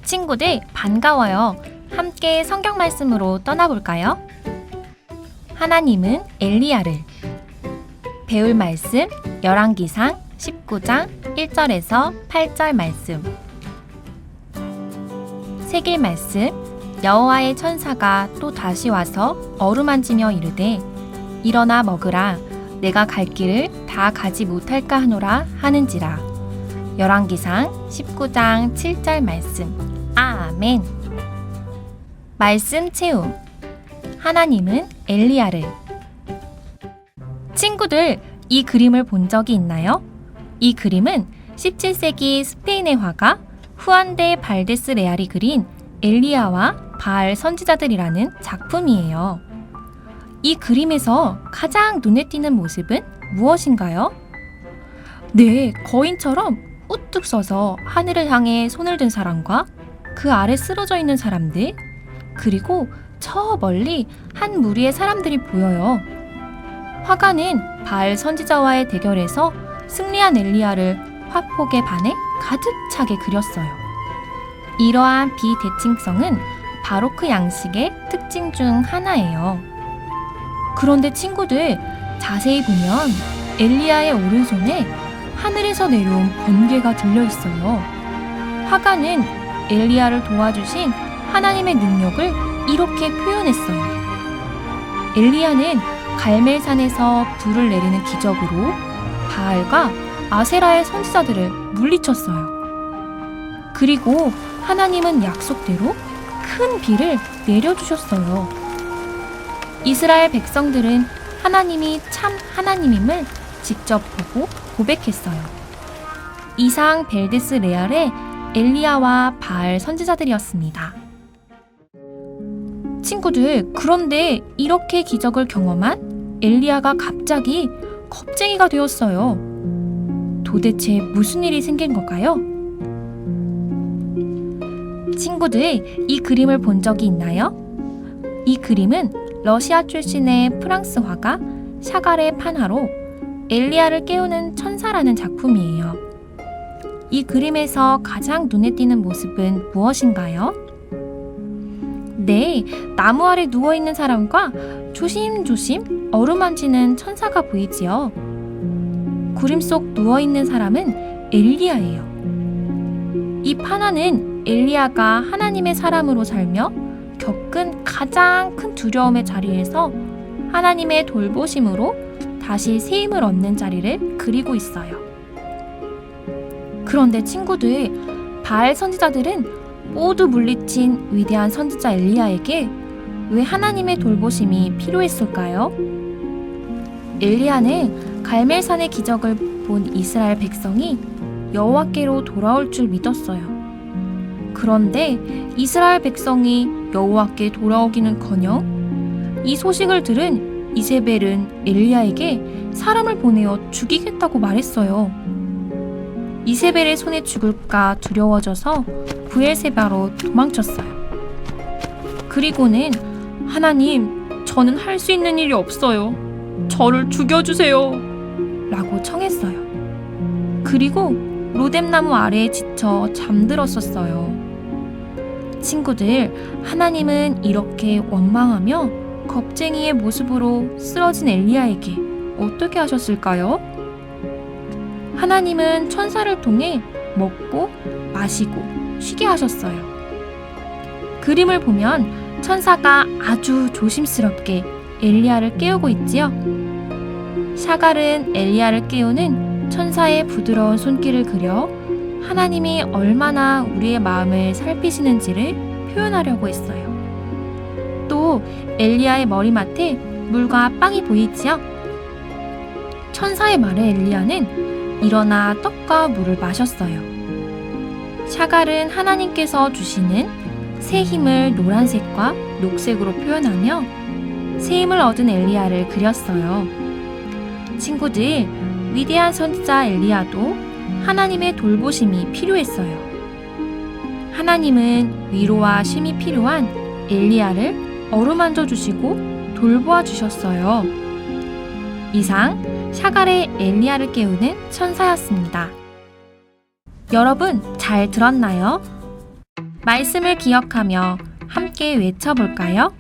친구들 반가워요. 함께 성경 말씀으로 떠나볼까요? 하나님은 엘리야를. 배울 말씀 열왕기상 19장 1절에서 8절 말씀. 새길 말씀. 여호와의 천사가 또 다시 와서 어루만지며 이르되 일어나 먹으라. 내가 갈 길을 다 가지 못할까 하노라 하는지라. 열왕기상 19장 7절 말씀. 아멘. 말씀 체험. 하나님은 엘리야를. 친구들, 이 그림을 본 적이 있나요? 이 그림은 17세기 스페인의 화가 후안 데 발데스 레알이 그린 엘리야와 바알 선지자들이라는 작품이에요. 이 그림에서 가장 눈에 띄는 모습은 무엇인가요? 네, 거인처럼 우뚝 서서 하늘을 향해 손을 든 사람과 그 아래 쓰러져 있는 사람들, 그리고 저 멀리 한 무리의 사람들이 보여요. 화가는 바알 선지자와의 대결에서 승리한 엘리야를 화폭에 반해 가득 차게 그렸어요. 이러한 비대칭성은 바로크 양식의 특징 중 하나예요. 그런데 친구들, 자세히 보면 엘리야의 오른손에 하늘에서 내려온 번개가 들려 있어요. 화가는 엘리야를 도와주신 하나님의 능력을 이렇게 표현했어요. 엘리야는 갈멜산에서 불을 내리는 기적으로 바알과 아세라의 선지자들을 물리쳤어요. 그리고 하나님은 약속대로 큰 비를 내려주셨어요. 이스라엘 백성들은 하나님이 참 하나님임을 직접 보고 고백했어요. 이상 벨데스 레알의 엘리야와 바알 선지자들이었습니다. 친구들, 그런데 이렇게 기적을 경험한 엘리야가 갑자기 겁쟁이가 되었어요. 도대체 무슨 일이 생긴 걸까요? 친구들, 이 그림을 본 적이 있나요? 이 그림은 러시아 출신의 프랑스 화가 샤갈의 판화로 엘리야를 깨우는 천사라는 작품이에요. 이 그림에서 가장 눈에 띄는 모습은 무엇인가요? 네, 나무 아래 누워있는 사람과 조심조심 어루만지는 천사가 보이지요. 구름 속 누워있는 사람은 엘리야예요. 이 판화는 엘리야가 하나님의 사람으로 살며 겪은 가장 큰 두려움의 자리에서 하나님의 돌보심으로 다시 새 힘을 얻는 자리를 그리고 있어요. 그런데 친구들, 바알 선지자들은 모두 물리친 위대한 선지자 엘리야에게 왜 하나님의 돌보심이 필요했을까요? 엘리야는 갈멜산의 기적을 본 이스라엘 백성이 여호와께로 돌아올 줄 믿었어요. 그런데 이스라엘 백성이 여호와께 돌아오기는커녕 이 소식을 들은 이세벨은 엘리야에게 사람을 보내어 죽이겠다고 말했어요. 이세벨의 손에 죽을까 두려워져서 브엘세바로 도망쳤어요. 그리고는 하나님, 저는 할 수 있는 일이 없어요. 저를 죽여주세요. 라고 청했어요. 그리고 로뎀나무 아래에 지쳐 잠들었었어요. 친구들, 하나님은 이렇게 원망하며 겁쟁이의 모습으로 쓰러진 엘리야에게 어떻게 하셨을까요? 하나님은 천사를 통해 먹고 마시고 쉬게 하셨어요. 그림을 보면 천사가 아주 조심스럽게 엘리야를 깨우고 있지요. 샤갈은 엘리야를 깨우는 천사의 부드러운 손길을 그려 하나님이 얼마나 우리의 마음을 살피시는지를 표현하려고 했어요. 또 엘리야의 머리맡에 물과 빵이 보이지요. 천사의 말에 엘리야는 일어나 떡과 물을 마셨어요. 샤갈은 하나님께서 주시는 새 힘을 노란색과 녹색으로 표현하며 새 힘을 얻은 엘리야를 그렸어요. 친구들, 위대한 선지자 엘리야도 하나님의 돌보심이 필요했어요. 하나님은 위로와 쉼이 필요한 엘리야를 어루만져 주시고 돌보아 주셨어요. 이상 샤갈의 엘리야를 깨우는 천사였습니다. 여러분, 잘 들었나요? 말씀을 기억하며 함께 외쳐볼까요?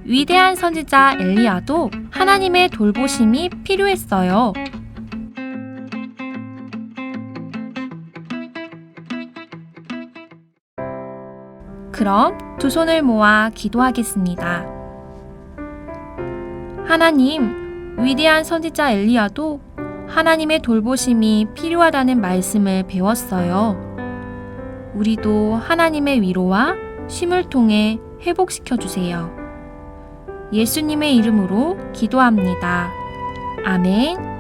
위대한 선지자 엘리야도 하나님의 돌보심이 필요했어요. 그럼 두 손을 모아 기도하겠습니다. 하나님, 위대한 선지자 엘리야도 하나님의 돌보심이 필요하다는 말씀을 배웠어요. 우리도 하나님의 위로와 쉼을 통해 회복시켜 주세요. 예수님의 이름으로 기도합니다. 아멘.